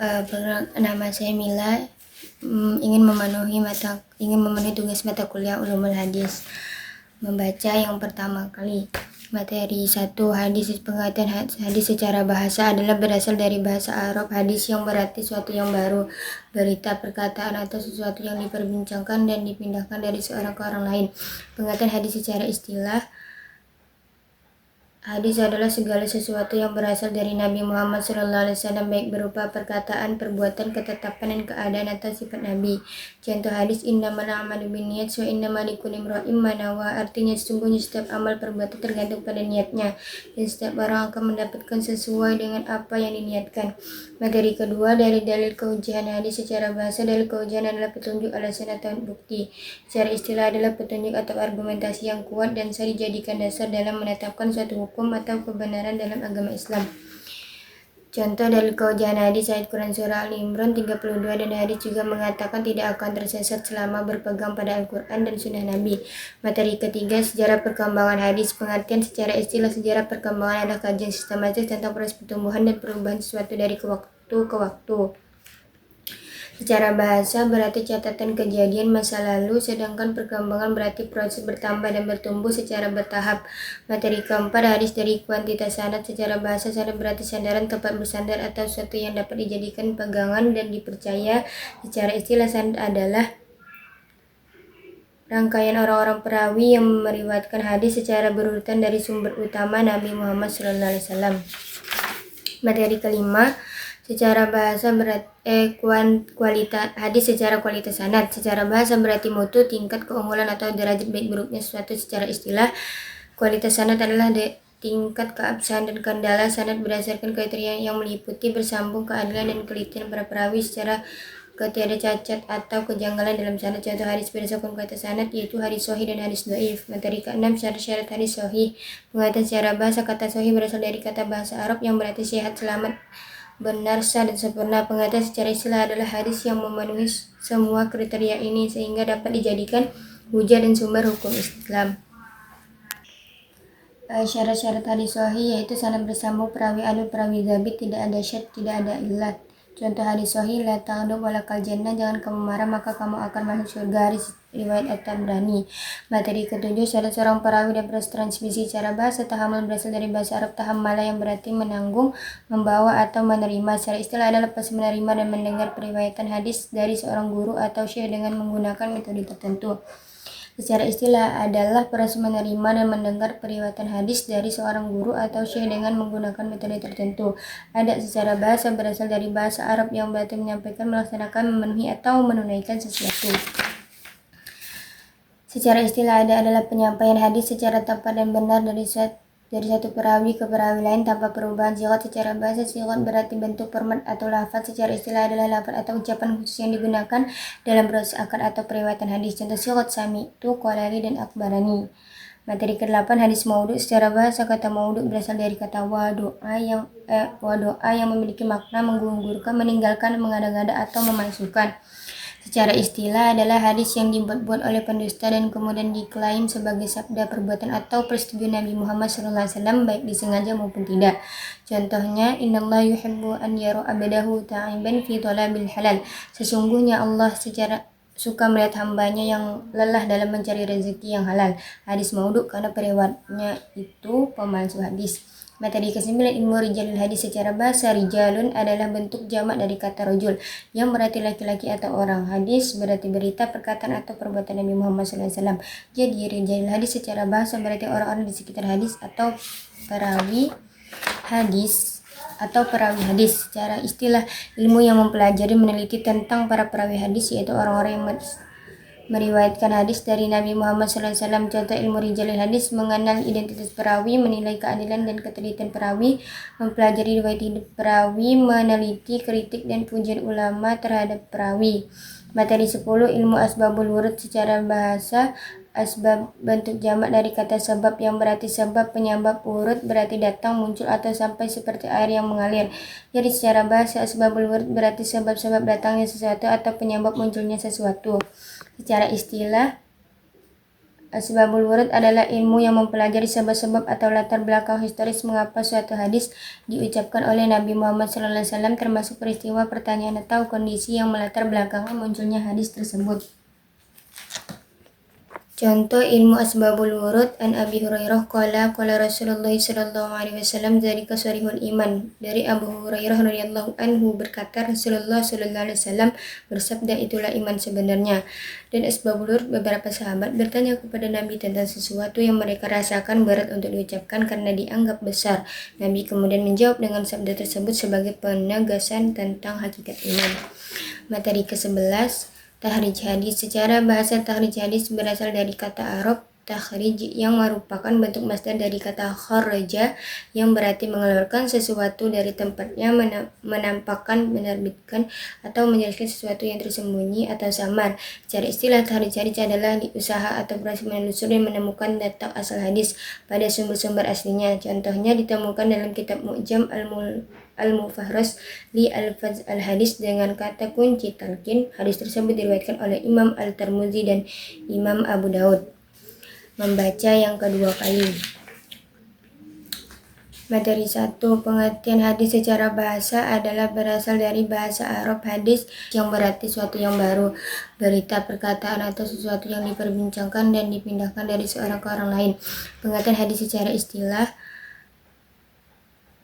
Nama saya Mila, ingin memenuhi tugas mata kuliah Ulumul Hadis. Membaca yang pertama kali. Materi 1. Hadis. Pengertian hadis secara bahasa adalah berasal dari bahasa Arab. Hadis yang berarti sesuatu yang baru, berita, perkataan, atau sesuatu yang diperbincangkan dan dipindahkan dari seorang ke orang lain. Pengertian hadis secara istilah. Hadis adalah segala sesuatu yang berasal dari Nabi Muhammad SAW, baik berupa perkataan, perbuatan, ketetapan, dan keadaan atau sifat Nabi. Contoh hadis, innamal a'malu binniyat wa innamal likulli imri'in ma nawa. Artinya sesungguhnya setiap amal perbuatan tergantung pada niatnya, dan setiap orang akan mendapatkan sesuai dengan apa yang diniatkan. Materi kedua, dari dalil kehujahan hadis secara bahasa. Dalil kehujahan adalah petunjuk, alasan, atau bukti. Secara istilah adalah petunjuk atau argumentasi yang kuat dan bisa dijadikan dasar dalam menetapkan suatu hukum atau kebenaran dalam agama Islam. Contoh dalil kehujahan hadis ayat Quran surah Al-Imran 32, dan hadis juga mengatakan tidak akan tersesat selama berpegang pada Al-Quran dan sunnah Nabi. Materi ketiga, sejarah perkembangan hadis. Pengertian secara istilah sejarah perkembangan adalah kajian sistematis tentang proses pertumbuhan dan perubahan sesuatu dari waktu ke waktu. Secara bahasa berarti catatan kejadian masa lalu, sedangkan perkembangan berarti proses bertambah dan bertumbuh secara bertahap. Materi keempat, hadis dari kuantitas sanad. Secara bahasa sanad berarti sandaran, tempat bersandar, atau sesuatu yang dapat dijadikan pegangan dan dipercaya. Secara istilah sanad adalah rangkaian orang-orang perawi yang meriwayatkan hadis secara berurutan dari sumber utama Nabi Muhammad SAW. Materi kelima, secara bahasa kualitas hadis secara kualitas sanad. Secara bahasa berarti mutu, tingkat keunggulan atau derajat baik buruknya sesuatu. Secara istilah, kualitas sanad adalah tingkat keabsahan dan kendala sanad berdasarkan kriteria yang meliputi bersambung, keadilan, dan kelitian para perawi secara ketiada cacat atau kejanggalan dalam sanad. Contoh hadis berdasarkan kualitas sanad yaitu hadis sahih dan hadis dhaif. Materi ke-6, syarat hadis sahih. Pengertian secara bahasa. Kata sahih berasal dari kata bahasa Arab yang berarti sehat, selamat, benar, sah, dan sempurna. Pengertian secara istilah adalah hadis yang memenuhi semua kriteria ini sehingga dapat dijadikan hujah dan sumber hukum Islam. Syarat-syarat hadis sahih yaitu sanad bersambung, perawi adil, perawi dzabit, tidak ada syadz, tidak ada illat. Contoh hadis sahih, la taghdab walakal jannah, jangan kamu marah maka kamu akan masuk surga. Hadis riwayat At-Tabrani. Materi ketujuh, syarat seorang perawi dan proses transmisi. Secara bahasa, tahammul berasal dari bahasa Arab tahammala yang berarti menanggung, membawa, atau menerima. Secara istilah adalah proses menerima dan mendengar periwayatan hadis dari seorang guru atau syekh dengan menggunakan metode tertentu. Secara istilah adalah proses menerima dan mendengar periwayatan hadis dari seorang guru atau syekh dengan menggunakan metode tertentu. Ada secara bahasa berasal dari bahasa Arab yang berarti menyampaikan, melaksanakan, memenuhi, atau menunaikan sesuatu. Secara istilah adalah penyampaian hadis secara tepat dan benar dari satu perawi ke perawi lain tanpa perubahan sigat. Secara bahasa, sigat berarti bentuk format atau lafaz. Secara istilah adalah lafaz atau ucapan khusus yang digunakan dalam proses akad atau periwayatan hadis. Contoh sigat sami'tu, qalali, dan akbarani. Materi ke-8, hadis maudhu. Secara bahasa, kata maudhu berasal dari kata wadoa yang memiliki makna menggugurkan, meninggalkan, mengada-ngada, atau memalsukan. Secara istilah adalah hadis yang dibuat oleh pendusta dan kemudian diklaim sebagai sabda, perbuatan, atau persetujuan Nabi Muhammad SAW baik disengaja maupun tidak. Contohnya, innallaha yuhibbu an yara abdahu ta'iban fi talabil halal. Sesungguhnya Allah secara suka melihat hambanya yang lelah dalam mencari rezeki yang halal. Hadis maudhu karena periwayatnya itu pemalsu hadis. Materi ke-9, ilmu rijalul hadis. Secara bahasa, rijalun adalah bentuk jamak dari kata rajul yang berarti laki-laki atau orang. Hadis berarti berita, perkataan, atau perbuatan Nabi Muhammad SAW. Jadi rijalul hadis secara bahasa berarti orang-orang di sekitar hadis atau perawi hadis Secara istilah, ilmu yang mempelajari, meneliti tentang para perawi hadis yaitu orang-orang yang meriwayatkan hadis dari Nabi Muhammad SAW. Contoh ilmu rijalul hadis, mengenal identitas perawi, menilai keadilan dan ketelitian perawi, mempelajari riwayat hidup perawi, meneliti, kritik, dan pujian ulama terhadap perawi. Materi 10, ilmu asbabul wurud. Secara bahasa, asbab bentuk jamak dari kata sebab yang berarti sebab, penyebab, urut berarti datang, muncul, atau sampai seperti air yang mengalir. Jadi secara bahasa, asbabul wurud berarti sebab-sebab datangnya sesuatu atau penyebab munculnya sesuatu. Secara istilah Asbabul wurud adalah ilmu yang mempelajari sebab-sebab atau latar belakang historis mengapa suatu hadis diucapkan oleh Nabi Muhammad SAW, termasuk peristiwa, pertanyaan, atau kondisi yang melatar belakangi munculnya hadis tersebut. Contoh ilmu asbabul wurud. An Abi Hurairah qala Rasulullah sallallahu alaihi wasallam dzalika sharihul iman. Dari Abu Hurairah radhiyallahu anhu berkata, Rasulullah sallallahu alaihi wasallam bersabda, itulah iman sebenarnya. Dan asbabul wurud, beberapa sahabat bertanya kepada Nabi tentang sesuatu yang mereka rasakan berat untuk diucapkan karena dianggap besar. Nabi kemudian menjawab dengan sabda tersebut sebagai penegasan tentang hakikat iman. Materi ke-11, Tahrij hadis. Secara bahasa, tahrij hadis berasal dari kata Arab takhrij yang merupakan bentuk masdar dari kata kharaja yang berarti mengeluarkan sesuatu dari tempatnya, menampakkan, menerbitkan, atau menjelaskan sesuatu yang tersembunyi atau samar. Secara istilah, tahrij hadis adalah usaha atau proses menelusuri dan menemukan data asal hadis pada sumber-sumber aslinya. Contohnya ditemukan dalam kitab Mu'jam Al-Mufahras li Al-Faz Al-Hadis dengan kata kunci talqin. Hadis tersebut diriwayatkan oleh Imam Al-Tirmidzi dan Imam Abu Daud. Membaca yang kedua kali. Materi 1. Pengertian hadis secara bahasa adalah berasal dari bahasa Arab hadis yang berarti sesuatu yang baru, berita, perkataan, atau sesuatu yang diperbincangkan dan dipindahkan dari seorang ke orang lain. Pengertian hadis secara istilah.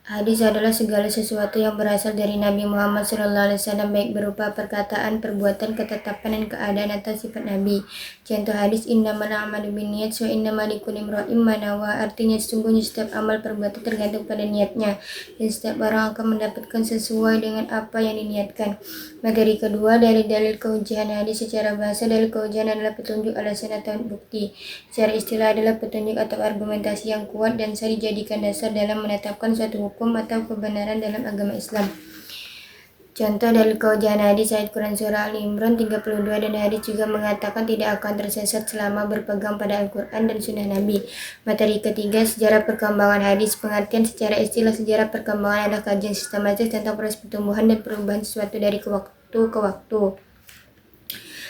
Hadis adalah segala sesuatu yang berasal dari Nabi Muhammad SAW, baik berupa perkataan, perbuatan, ketetapan, dan keadaan atau sifat Nabi. Contoh hadis, innamal a'malu binniyat wa innamal likulli imri'in ma nawa. Artinya sesungguhnya setiap amal perbuatan tergantung pada niatnya, dan setiap orang akan mendapatkan sesuai dengan apa yang diniatkan. Materi kedua, dari dalil kehujahan hadis. Secara bahasa, dalil kehujahan adalah petunjuk, alasan, atau bukti. Secara istilah adalah petunjuk atau argumentasi yang kuat dan sah dijadikan dasar dalam menetapkan suatu hukum atau kebenaran dalam agama Islam. Contoh dalil kehujahan hadis ayat Quran surah Al-Imran 32, dan hadis juga mengatakan tidak akan tersesat selama berpegang pada Al-Quran dan sunnah Nabi. Materi ketiga, sejarah perkembangan hadis. Pengertian secara istilah, sejarah perkembangan adalah kajian sistematis tentang proses pertumbuhan dan perubahan sesuatu dari waktu ke waktu.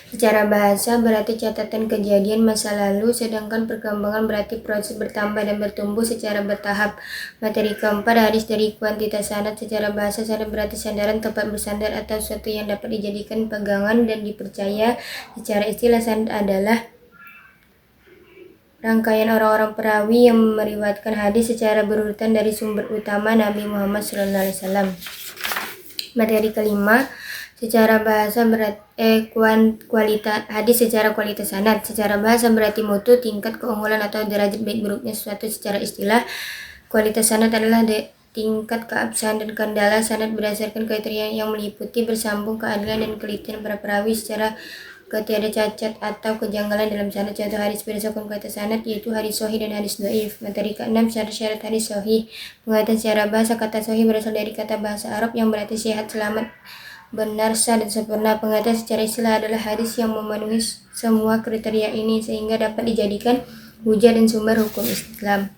Secara bahasa berarti catatan kejadian masa lalu, sedangkan perkembangan berarti proses bertambah dan bertumbuh secara bertahap. Materi keempat, hadis dari kuantitas sanad. Secara bahasa, sanad berarti sandaran, tempat bersandar, atau sesuatu yang dapat dijadikan pegangan dan dipercaya. Secara istilah, sanad adalah rangkaian orang-orang perawi yang meriwayatkan hadis secara berurutan dari sumber utama Nabi Muhammad SAW. Materi kelima, secara bahasa berarti kualitas hadis. Secara kualitas sanad. Secara bahasa berarti mutu, tingkat keunggulan, atau derajat baik buruknya sesuatu. Secara istilah, kualitas sanad adalah tingkat keabsahan dan kendala sanad berdasarkan kriteria yang meliputi bersambung, keadilan, dan kelitian para perawi secara ketiada cacat atau kejanggalan dalam sanad. Contoh hadis berdasarkan kualitas sanad yaitu hadis sahih dan hadis dhaif. Materi ke-6, syarat-syarat hadis sahih. Pengertian secara bahasa, kata sahih berasal dari kata bahasa Arab yang berarti sehat, selamat, benar, sah, dan sempurna. Pengertian secara istilah adalah hadis yang memenuhi semua kriteria ini sehingga dapat dijadikan hujah dan sumber hukum Islam.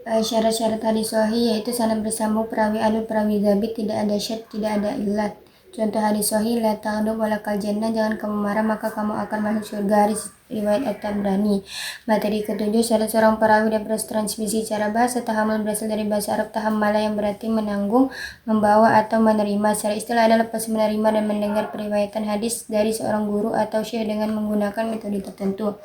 Syarat-syarat hadis sahih yaitu sanad bersambung, perawi adil, perawi dzabit, tidak ada syadz, tidak ada illat. Contoh hadis sahih, la taghdab walakal jannah, jangan kamu marah maka kamu akan masuk surga. Hadis riwayat At-Tabrani. Materi ketujuh, syarat seorang perawi dan proses transmisi. Secara bahasa, tahammul berasal dari bahasa Arab tahammala yang berarti menanggung, membawa, atau menerima. Secara istilah adalah proses menerima dan mendengar periwayatan hadis dari seorang guru atau syekh dengan menggunakan metode tertentu.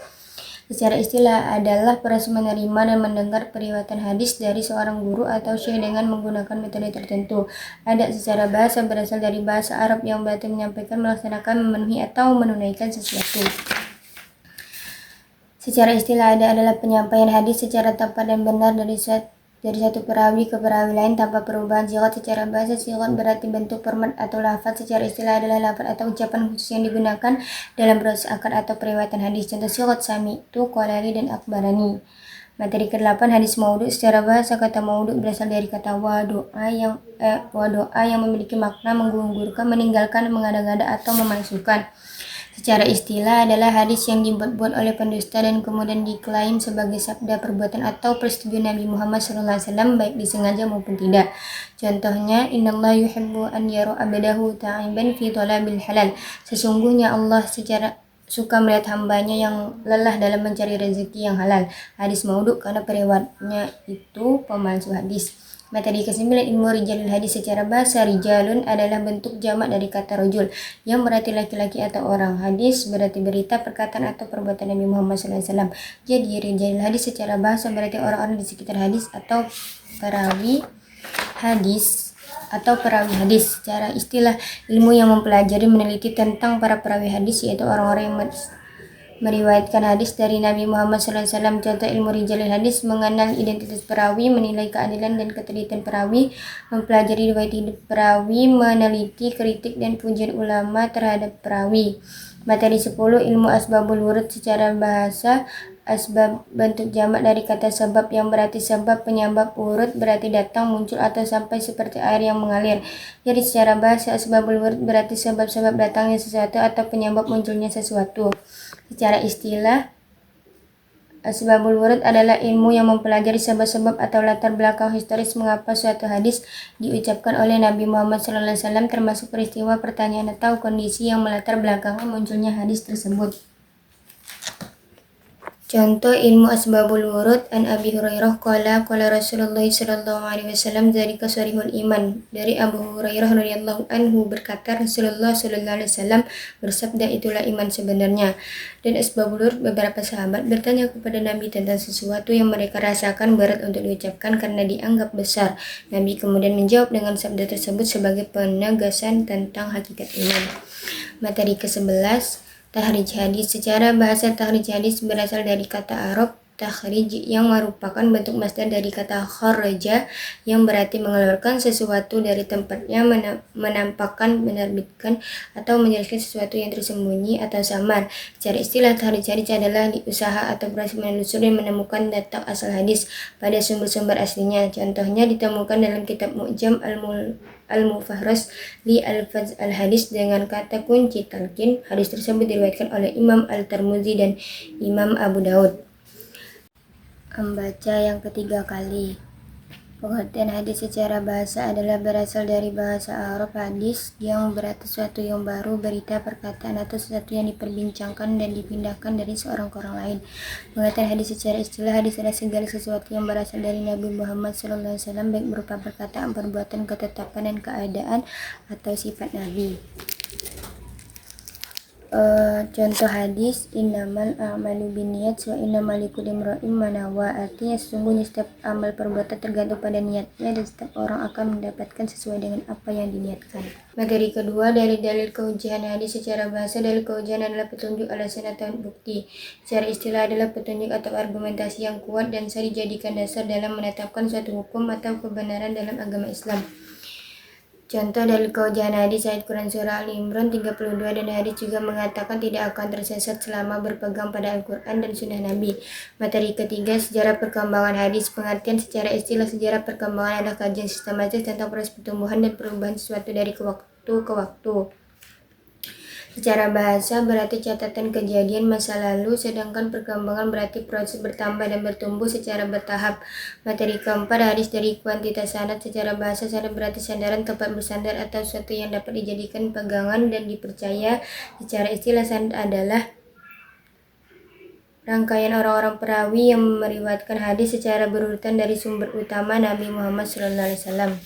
Secara istilah adalah proses menerima dan mendengar periwayatan hadis dari seorang guru atau syekh dengan menggunakan metode tertentu. Ada secara bahasa berasal dari bahasa Arab yang berarti menyampaikan, melaksanakan, memenuhi, atau menunaikan sesuatu. Secara istilah adalah penyampaian hadis secara tepat dan benar dari satu perawi ke perawi lain tanpa perubahan sigat. Secara bahasa, sigat berarti bentuk format atau lafaz. Secara istilah adalah lafaz atau ucapan khusus yang digunakan dalam proses akad atau periwayatan hadis. Contoh sigat sami'tu, qalali, dan akbarani. Materi ke-8, hadis maudhu. Secara bahasa, kata maudhu berasal dari kata wadoa yang memiliki makna menggugurkan, meninggalkan, mengada-ngada, atau memalsukan. Secara istilah adalah hadis yang dibuat oleh pendusta dan kemudian diklaim sebagai sabda, perbuatan, atau persetujuan Nabi Muhammad SAW, baik disengaja maupun tidak. Contohnya, innallaha yuhibbu an yara abdahu ta'iban fi talabil halal. Sesungguhnya Allah suka melihat hambanya yang lelah dalam mencari rezeki yang halal. Hadis maudhu karena periwayatnya itu pemalsu hadis. Materi ke-9, ilmu rijalul hadis. Secara bahasa, rijalun adalah bentuk jamak dari kata rajul yang berarti laki-laki atau orang. Hadis berarti berita, perkataan atau perbuatan Nabi Muhammad SAW. Jadi rijalul hadis secara bahasa berarti orang-orang di sekitar hadis atau perawi hadis Secara istilah, ilmu yang mempelajari meneliti tentang para perawi hadis, yaitu orang-orang yang meriwayatkan hadis dari Nabi Muhammad SAW. Contoh ilmu rijalul hadis: mengenal identitas perawi, menilai keadilan dan ketelitian perawi, mempelajari riwayat hidup perawi, meneliti kritik dan pujian ulama terhadap perawi. Materi 10, ilmu asbabul wurud. Secara bahasa, asbab bentuk jamak dari kata sebab yang berarti sebab, penyebab. Wurud berarti datang, muncul atau sampai seperti air yang mengalir. Jadi secara bahasa, asbabul wurud berarti sebab-sebab datangnya sesuatu atau penyebab munculnya sesuatu. Secara istilah, asbabul wurud adalah ilmu yang mempelajari sebab-sebab atau latar belakang historis mengapa suatu hadis diucapkan oleh Nabi Muhammad SAW, termasuk peristiwa, pertanyaan, atau kondisi yang melatar belakangi munculnya hadis tersebut. Contoh ilmu asbabul wurud: an Abi Hurairah qala Rasulullah sallallahu alaihi wasallam, dzalika sharihul iman. Dari Abu Hurairah radhiyallahu anhu berkata, Rasulullah sallallahu alaihi wasallam bersabda, itulah iman sebenarnya. Dan asbabul wurud, beberapa sahabat bertanya kepada Nabi tentang sesuatu yang mereka rasakan berat untuk diucapkan karena dianggap besar. Nabi kemudian menjawab dengan sabda tersebut sebagai penegasan tentang hakikat iman. Materi ke-11, tahrij hadis. Secara bahasa, tahrij hadis berasal dari kata Arab takhrij yang merupakan bentuk masdar dari kata kharaja yang berarti mengeluarkan sesuatu dari tempatnya, menampakkan, menerbitkan, atau menjelaskan sesuatu yang tersembunyi atau samar. Secara istilah, tahrij hadis adalah usaha atau proses menelusuri dan menemukan data asal hadis pada sumber-sumber aslinya. Contohnya ditemukan dalam kitab Mu'jam Al-Mufahras li Al-Faz Al-Hadis dengan kata kunci talqin. Hadis tersebut diriwayatkan oleh Imam Al-Tirmidzi dan Imam Abu Daud. Membaca yang ketiga kali. Pengertian hadis secara bahasa adalah berasal dari bahasa Arab hadis yang berarti sesuatu yang baru, berita, perkataan, atau sesuatu yang diperbincangkan dan dipindahkan dari seorang ke orang lain. Pengertian hadis secara istilah, hadis adalah segala sesuatu yang berasal dari Nabi Muhammad SAW, baik berupa perkataan, perbuatan, ketetapan, dan keadaan atau sifat Nabi. Contoh hadis, innamal a'malu binniyat wa innamal likulli imri'in ma nawa. Artinya sesungguhnya setiap amal perbuatan tergantung pada niatnya dan setiap orang akan mendapatkan sesuai dengan apa yang diniatkan. Materi kedua, dari dalil kehujahan hadis. Secara bahasa, dalil kehujahan adalah petunjuk, alasan, atau bukti. Secara istilah adalah petunjuk atau argumentasi yang kuat dan bisa dijadikan dasar dalam menetapkan suatu hukum atau kebenaran dalam agama Islam. Contoh dalil kehujahan hadis, ayat Quran surah Al-Imran 32, dan hadis juga mengatakan tidak akan tersesat selama berpegang pada Al-Quran dan sunnah Nabi. Materi ketiga, sejarah perkembangan hadis. Pengertian secara istilah, sejarah perkembangan adalah kajian sistematis tentang proses pertumbuhan dan perubahan sesuatu dari waktu ke waktu. Secara bahasa berarti catatan kejadian masa lalu, sedangkan perkembangan berarti proses bertambah dan bertumbuh secara bertahap. Materi keempat, hadis dari kuantitas sanad. Secara bahasa, sanad berarti sandaran, tempat bersandar, atau sesuatu yang dapat dijadikan pegangan dan dipercaya. Secara istilah, sanad adalah rangkaian orang-orang perawi yang meriwayatkan hadis secara berurutan dari sumber utama Nabi Muhammad SAW.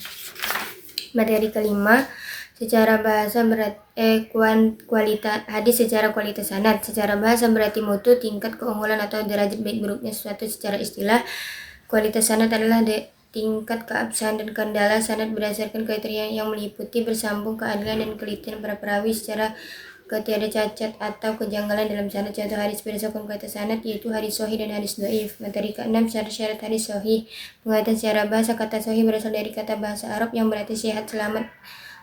Materi kelima, secara bahasa kualitas hadis. Secara kualitas sanad. Secara bahasa berarti mutu, tingkat keunggulan atau derajat baik buruknya sesuatu. Secara istilah, kualitas sanad adalah tingkat keabsahan dan kendala sanad berdasarkan kriteria yang meliputi bersambung, keadilan, dan kelitian para perawi secara ketiada cacat atau kejanggalan dalam sanad. Contoh hadis berdasarkan kualitas sanad yaitu hadis sahih dan hadis dhaif. Materi ke-6, syarat hadis sahih. Pengertian secara bahasa, kata sahih berasal dari kata bahasa Arab yang berarti sehat, selamat,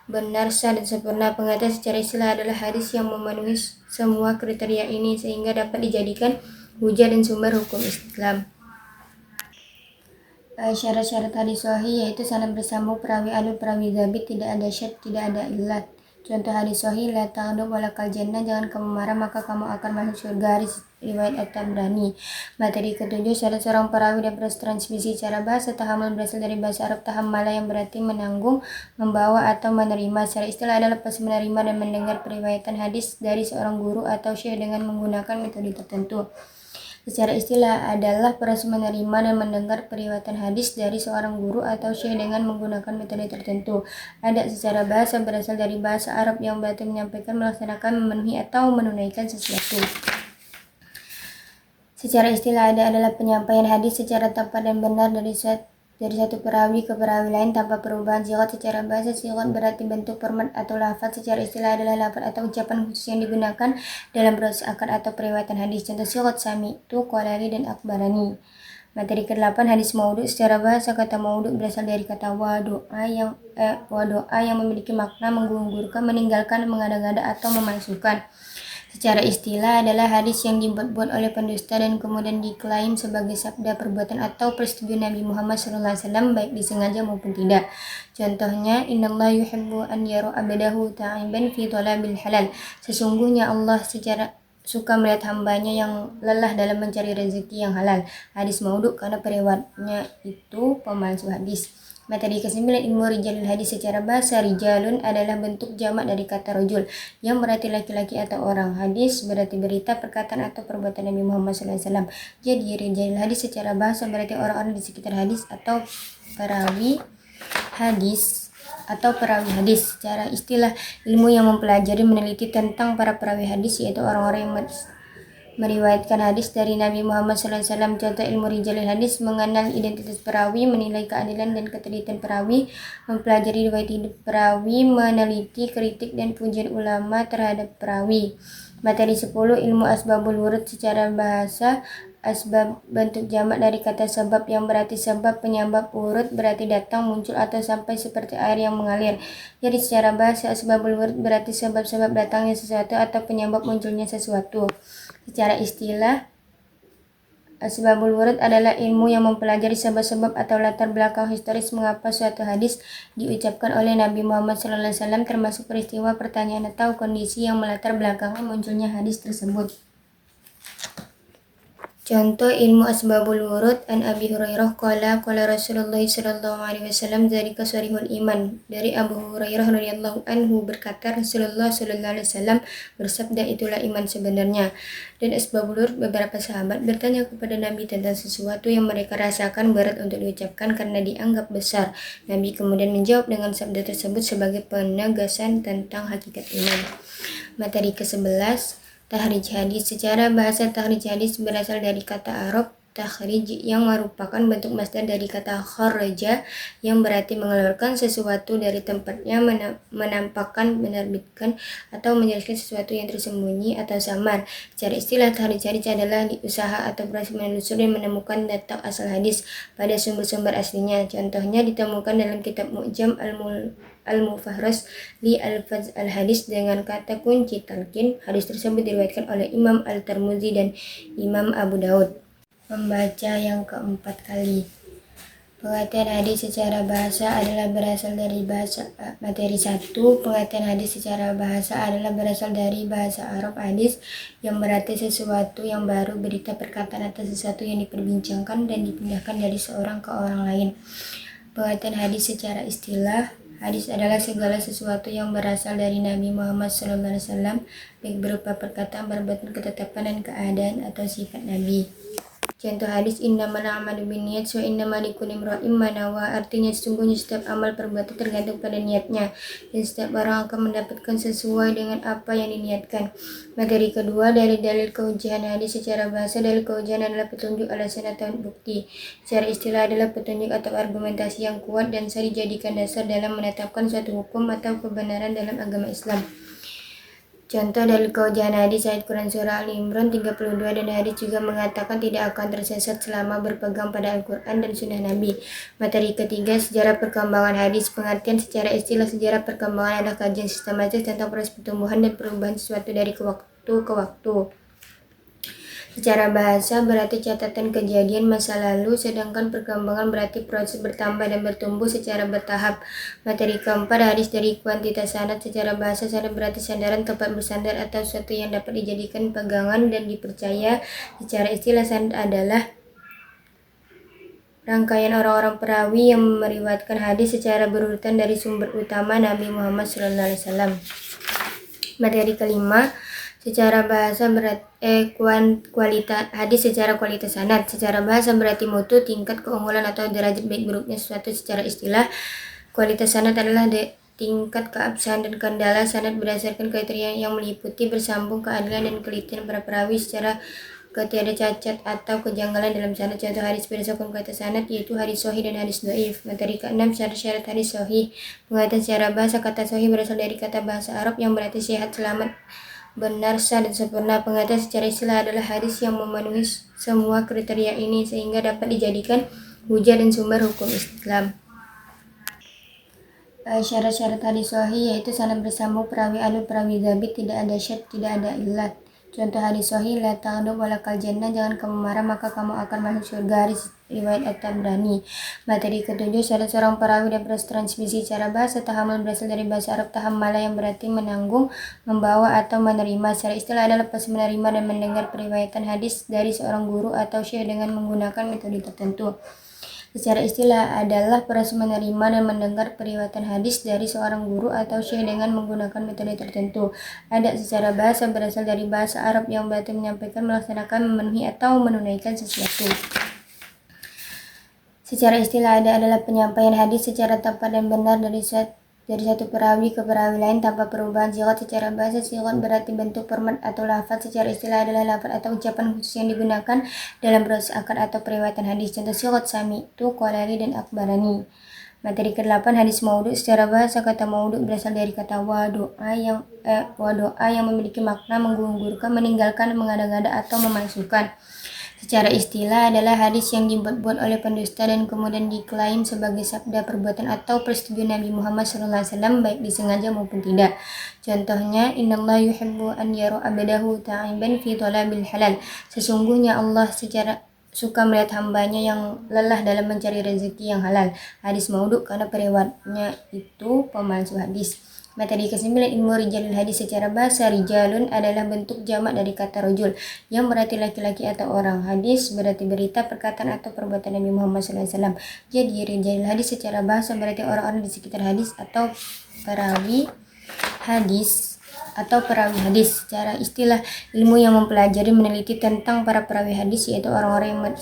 benar, sah, dan sempurna. Pengertian secara istilah adalah hadis yang memenuhi semua kriteria ini sehingga dapat dijadikan hujah dan sumber hukum Islam. Syarat-syarat hadis sahih yaitu sanad bersambung, perawi adil, perawi dzabit, tidak ada syadz, tidak ada illat. Contoh hadis sahih, la taghdab walakal jannah, jangan kamu marah maka kamu akan masuk surga. riwayat At-Tabrani. Materi ketujuh, salah seorang perawi dan proses transmisi cara bahasa. Tahammul berasal dari bahasa Arab tahammala yang berarti menanggung, membawa atau menerima. Secara istilah adalah pas menerima dan mendengar periwayatan hadis dari seorang guru atau syekh dengan menggunakan metode tertentu. Secara istilah adalah proses menerima dan mendengar periwayatan hadis dari seorang guru atau syekh dengan menggunakan metode tertentu. Ada secara bahasa berasal dari bahasa Arab yang berarti menyampaikan, melaksanakan, memenuhi atau menunaikan sesuatu. Secara istilah adalah penyampaian hadis secara tepat dan benar dari satu perawi ke perawi lain tanpa perubahan sigat. Secara bahasa, sigat berarti bentuk format atau lafaz. Secara istilah adalah lafaz atau ucapan khusus yang digunakan dalam proses akad atau periwayatan hadis. Contoh sigat sami'tu, qalali, dan akbarani. Materi ke-8, hadis maudhu. Secara bahasa, kata maudhu berasal dari kata wadoa yang memiliki makna menggugurkan, meninggalkan, mengada-ngada, atau memalsukan. Secara istilah adalah hadis yang dibuat oleh pendusta dan kemudian diklaim sebagai sabda, perbuatan, atau persetujuan Nabi Muhammad SAW, baik disengaja maupun tidak. Contohnya, innallaha yuhibbu an yara abdahu ta'iban fi talabil halal. Sesungguhnya Allah suka melihat hambanya yang lelah dalam mencari rezeki yang halal. Hadis maudhu karena periwayatnya itu pemalsu hadis. Materi ke-9, ilmu rijalul hadis. Secara bahasa, rijalun adalah bentuk jamak dari kata rajul yang berarti laki-laki atau orang. Hadis berarti berita, perkataan, atau perbuatan Nabi Muhammad SAW. Jadi rijalul hadis secara bahasa berarti orang-orang di sekitar hadis atau perawi hadis Secara istilah, ilmu yang mempelajari, meneliti tentang para perawi hadis, yaitu orang-orang yang meriwayatkan hadis dari Nabi Muhammad SAW. Contoh ilmu rijalul hadis, mengenal identitas perawi, menilai keadilan dan ketelitian perawi, mempelajari riwayat hidup perawi, meneliti, kritik, dan pujian ulama terhadap perawi. Materi 10, ilmu asbabul wurud. Secara bahasa, asbab bentuk jamak dari kata sebab yang berarti sebab, penyebab. Wurud berarti datang, muncul, atau sampai seperti air yang mengalir. Jadi secara bahasa, asbabul wurud berarti sebab-sebab datangnya sesuatu atau penyebab munculnya sesuatu. Secara istilah, asbabul wurud adalah ilmu yang mempelajari sebab-sebab atau latar belakang historis mengapa suatu hadis diucapkan oleh Nabi Muhammad SAW, termasuk peristiwa, pertanyaan, atau kondisi yang melatar belakangi munculnya hadis tersebut. Contoh ilmu asbabul wurud, an Abi Hurairah qala Rasulullah sallallahu alaihi wasallam, dzalika sharihul iman. Dari Abu Hurairah radhiyallahu anhu berkata, Rasulullah sallallahu alaihi wasallam bersabda, itulah iman sebenarnya. Dan asbabul wurud, beberapa sahabat bertanya kepada Nabi tentang sesuatu yang mereka rasakan berat untuk diucapkan karena dianggap besar. Nabi kemudian menjawab dengan sabda tersebut sebagai penegasan tentang hakikat iman. Materi ke-11, tahrij hadis. Secara bahasa, tahrij hadis berasal dari kata Arab takhrij yang merupakan bentuk masdar dari kata kharaja yang berarti mengeluarkan sesuatu dari tempatnya, menampakkan, menerbitkan, atau menjelaskan sesuatu yang tersembunyi atau samar. Secara istilah, tahrij hadis adalah usaha atau proses menelusuri dan menemukan data asal hadis pada sumber-sumber aslinya. Contohnya ditemukan dalam kitab Mu'jam Al-Mufahras li Al-Faz Al-Hadis dengan kata kunci talqin. Hadis tersebut diriwayatkan oleh Imam Al-Tirmidzi dan Imam Abu Daud. Membaca yang keempat kali. Pengertian hadis secara bahasa adalah berasal dari bahasa. Materi 1, pengertian hadis secara bahasa adalah berasal dari bahasa Arab hadis yang berarti sesuatu yang baru, berita, perkataan, atau sesuatu yang diperbincangkan dan dipindahkan dari seorang ke orang lain. Pengertian hadis secara istilah, hadis adalah segala sesuatu yang berasal dari Nabi Muhammad SAW, baik berupa perkataan, perbuatan, ketetapan, dan keadaan atau sifat Nabi. Contoh hadis, innamal a'malu binniyat wa innamal likulli imri'in ma nawa. Artinya sesungguhnya setiap amal perbuatan tergantung pada niatnya dan setiap orang akan mendapatkan sesuai dengan apa yang diniatkan. Materi kedua, dari dalil kehujahan hadis. Secara bahasa, dalil kehujahan adalah petunjuk, alasan, atau bukti. Secara istilah adalah petunjuk atau argumentasi yang kuat dan sah dijadikan dasar dalam menetapkan suatu hukum atau kebenaran dalam agama Islam. Contoh dalil kehujahan hadis ayat Quran surah Al-Imran 32, dan hadis juga mengatakan tidak akan tersesat selama berpegang pada Al-Quran dan sunnah Nabi. Materi ketiga, sejarah perkembangan hadis. Pengertian secara istilah, sejarah perkembangan adalah kajian sistematis tentang proses pertumbuhan dan perubahan sesuatu dari waktu ke waktu. Secara bahasa berarti catatan kejadian masa lalu, sedangkan perkembangan berarti proses bertambah dan bertumbuh secara bertahap. Materi keempat, hadis dari kuantitas sanad. Secara bahasa sanad berarti sandaran, tempat bersandar atau sesuatu yang dapat dijadikan pegangan dan dipercaya. Secara istilah sanad adalah rangkaian orang-orang perawi yang meriwayatkan hadis secara berurutan dari sumber utama Nabi Muhammad SAW. Materi kelima, secara bahasa kualitas hadis secara kualitas sanad. Secara bahasa berarti mutu, tingkat keunggulan atau derajat baik buruknya sesuatu. Secara istilah, kualitas sanad adalah tingkat keabsahan dan kendala sanad berdasarkan kriteria yang meliputi bersambung, keadilan, dan kelitian para perawi secara ketiada cacat atau kejanggalan dalam sanad. Contoh hadis berdasarkan kualitas sanad yaitu hadis sahih dan hadis dhaif. Materi keenam, syarat-syarat hadis sahih. Pengertian secara bahasa, kata sahih berasal dari kata bahasa Arab yang berarti sehat, selamat, benar, sah, dan sempurna. Pengertian secara istilah adalah hadis yang memenuhi semua kriteria ini sehingga dapat dijadikan hujah dan sumber hukum Islam. Syarat-syarat hadis sahih yaitu sanad bersambung, perawi adil, perawi dzabit, tidak ada syadz, tidak ada illat. Contoh hadis sahih, la taghdab walakal jannah, jangan kamu marah maka kamu akan masuk surga. Hadis riwayat At-Tabrani. Materi ketujuh, syarat seorang perawi dan proses transmisi. Secara bahasa, tahammul berasal dari bahasa Arab tahammala yang berarti menanggung, membawa, atau menerima. Secara istilah adalah pas menerima dan mendengar periwayatan hadis dari seorang guru atau syekh dengan menggunakan metode tertentu. Secara istilah adalah proses menerima dan mendengar periwayatan hadis dari seorang guru atau syekh dengan menggunakan metode tertentu. Ada secara bahasa berasal dari bahasa Arab yang berarti menyampaikan, melaksanakan, memenuhi, atau menunaikan sesuatu. Secara istilah adalah penyampaian hadis secara tepat dan benar dari satu perawi ke perawi lain tanpa perubahan sigat. Secara bahasa, sigat berarti bentuk format atau lafaz. Secara istilah adalah lafaz atau ucapan khusus yang digunakan dalam proses akad atau periwayatan hadis. Contoh sigat sami'tu, qalali, dan akbarani. Materi ke-8, hadis maudhu. Secara bahasa, kata maudhu berasal dari kata wadoa yang memiliki makna menggugurkan, meninggalkan, mengada-ngada, atau memalsukan. Secara istilah adalah hadis yang dibuat oleh pendusta dan kemudian diklaim sebagai sabda, perbuatan, atau persetujuan Nabi Muhammad SAW baik disengaja maupun tidak. Contohnya, innallaha yuhibbu an yara abdahu ta'iban fi talabil halal. Sesungguhnya Allah secara suka melihat hambanya yang lelah dalam mencari rezeki yang halal. Hadis maudhu karena periwayatnya itu pemalsu hadis. Materi ke-9, ilmu rijalul hadis. Secara bahasa, rijalun adalah bentuk jamak dari kata rajul yang berarti laki-laki atau orang. Hadis berarti berita, perkataan, atau perbuatan Nabi Muhammad SAW. Jadi rijalul hadis secara bahasa berarti orang-orang di sekitar hadis atau perawi hadis Secara istilah, ilmu yang mempelajari, meneliti tentang para perawi hadis yaitu orang-orang yang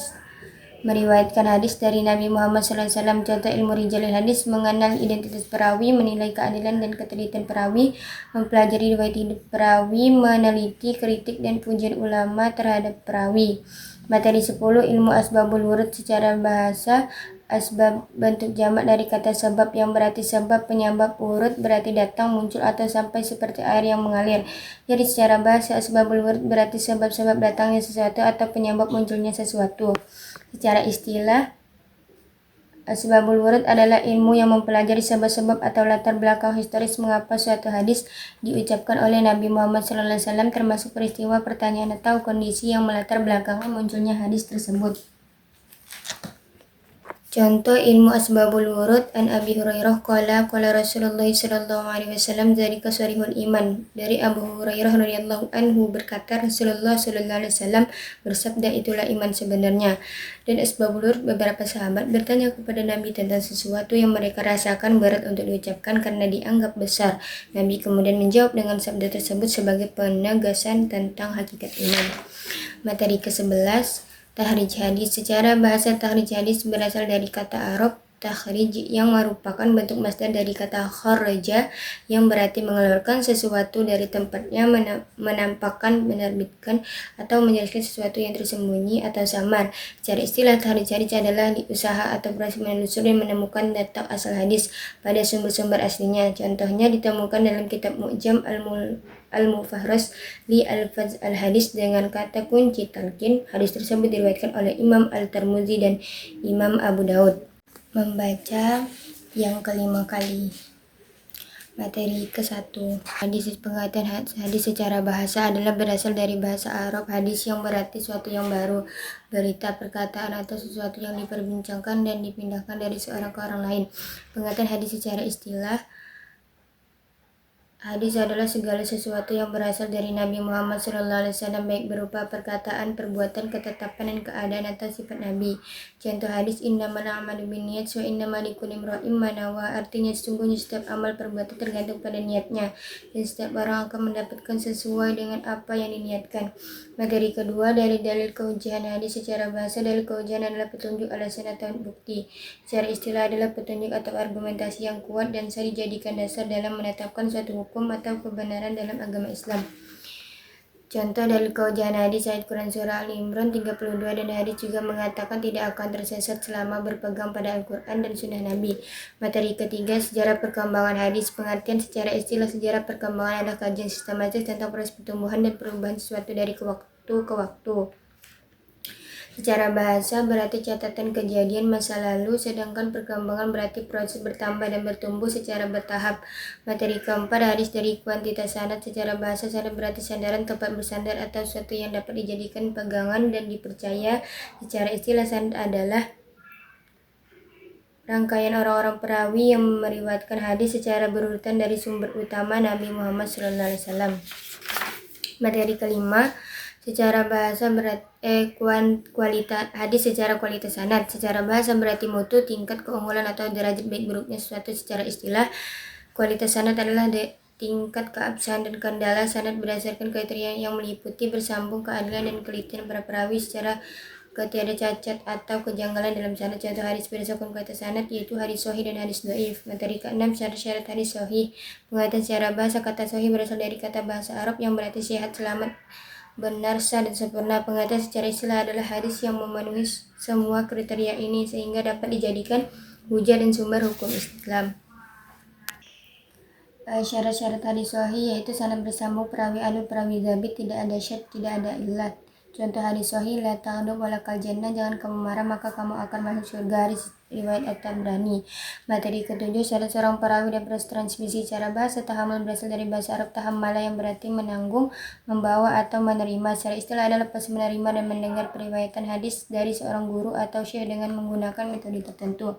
meriwayatkan hadis dari Nabi Muhammad SAW. Contoh ilmu rijalul hadis, mengenal identitas perawi, menilai keadilan dan ketelitian perawi, mempelajari riwayat hidup perawi, meneliti, kritik, dan pujian ulama terhadap perawi. Materi 10, ilmu asbabul wurud. Secara bahasa, asbab bentuk jamak dari kata sebab yang berarti sebab, penyebab, urut berarti datang, muncul, atau sampai seperti air yang mengalir. Jadi secara bahasa, asbabul wurud berarti sebab-sebab datangnya sesuatu atau penyebab munculnya sesuatu. Secara istilah, asbabul wurud adalah ilmu yang mempelajari sebab-sebab atau latar belakang historis mengapa suatu hadis diucapkan oleh Nabi Muhammad SAW, termasuk peristiwa, pertanyaan, atau kondisi yang melatar belakangi munculnya hadis tersebut. Contoh ilmu asbabul wurud, an Abi Hurairah qala Rasulullah sallallahu alaihi wasallam, dari kasarihul iman. Dari Abu Hurairah radhiyallahu anhu berkata, Rasulullah sallallahu alaihi wasallam bersabda, itulah iman sebenarnya. Dan asbabul wurud, beberapa sahabat bertanya kepada Nabi tentang sesuatu yang mereka rasakan berat untuk diucapkan karena dianggap besar. Nabi kemudian menjawab dengan sabda tersebut sebagai penegasan tentang hakikat iman. Materi ke-11, tahrij hadis. Secara bahasa, tahrij hadis berasal dari kata Arab takhrij yang merupakan bentuk masdar dari kata kharaja yang berarti mengeluarkan sesuatu dari tempatnya, menampakkan, menerbitkan, atau menjelaskan sesuatu yang tersembunyi atau samar. Secara istilah, tahrij hadis adalah usaha atau proses menelusuri dan menemukan data asal hadis pada sumber-sumber aslinya. Contohnya ditemukan dalam kitab Mu'jam Al-Mufahras li Al-Faz Al-Hadis dengan kata kunci talqin. Hadis tersebut diriwayatkan oleh Imam Al-Tirmidzi dan Imam Abu Daud. Membaca yang kelima kali. Materi ke-1. Hadis. Pengertian hadis secara bahasa adalah berasal dari bahasa Arab. Hadis yang berarti sesuatu yang baru, berita, perkataan, atau sesuatu yang diperbincangkan dan dipindahkan dari seorang ke orang lain. Pengertian hadis secara istilah. Hadis adalah segala sesuatu yang berasal dari Nabi Muhammad SAW, baik berupa perkataan, perbuatan, ketetapan, dan keadaan atau sifat Nabi. Contoh hadis, innamal a'malu binniyat wa innamal likulli imri'in ma nawa. Artinya sesungguhnya setiap amal perbuatan tergantung pada niatnya, dan setiap orang akan mendapatkan sesuai dengan apa yang diniatkan. Materi kedua, dari dalil kehujahan hadis secara bahasa. Dalil kehujahan adalah petunjuk, alasan, atau bukti. Secara istilah adalah petunjuk atau argumentasi yang kuat dan bisa dijadikan dasar dalam menetapkan suatu hukum atau kebenaran dalam agama Islam. Contoh dalil kehujahan hadis ayat Quran surah Al-Imran 32, dan hadis juga mengatakan tidak akan tersesat selama berpegang pada Al-Quran dan sunnah Nabi. Materi ketiga, sejarah perkembangan hadis. Pengertian secara istilah. Sejarah perkembangan adalah kajian sistematis tentang proses pertumbuhan dan perubahan sesuatu dari waktu ke waktu. Secara bahasa berarti catatan kejadian masa lalu, sedangkan perkembangan berarti proses bertambah dan bertumbuh secara bertahap. Materi keempat, hadis dari kuantitas sanad. Secara bahasa, sanad berarti sandaran, tempat bersandar, atau sesuatu yang dapat dijadikan pegangan dan dipercaya. Secara istilah, sanad adalah rangkaian orang-orang perawi yang meriwayatkan hadis secara berurutan dari sumber utama Nabi Muhammad SAW. Materi kelima, secara bahasa kualitas hadis secara kualitas sanad. Secara bahasa berarti mutu, tingkat keunggulan atau derajat baik buruknya sesuatu. Secara istilah, kualitas sanad adalah tingkat keabsahan dan kendala sanad berdasarkan kriteria yang meliputi bersambung, keadilan, dan kelitian para perawi secara ketiada cacat atau kejanggalan dalam sanad. Contoh hadis berdasarkan kualitas sanad yaitu hadis sahih dan hadis dhaif. Materi ke-6, syarat-syarat hadis sahih. Pengertian secara bahasa. Kata sahih berasal dari kata bahasa Arab yang berarti sehat, selamat, benar, sah, dan sempurna. Pengertian secara istilah adalah hadis yang memenuhi semua kriteria ini sehingga dapat dijadikan hujah dan sumber hukum Islam. Syarat-syarat hadis sahih yaitu sanad bersambung, perawi adil, perawi dhabit, tidak ada syadz, tidak ada illat. Contoh hadis sahih, la taghdab walakal jannah, jangan kamu marah maka kamu akan masuk surga. Hadis riwayat At-Tabrani. Materi ketujuh, syarat seorang perawi dan proses transmisi. Secara bahasa, tahammul berasal dari bahasa Arab tahammala yang berarti menanggung, membawa, atau menerima. Secara istilah adalah proses menerima dan mendengar periwayatan hadis dari seorang guru atau syekh dengan menggunakan metode tertentu.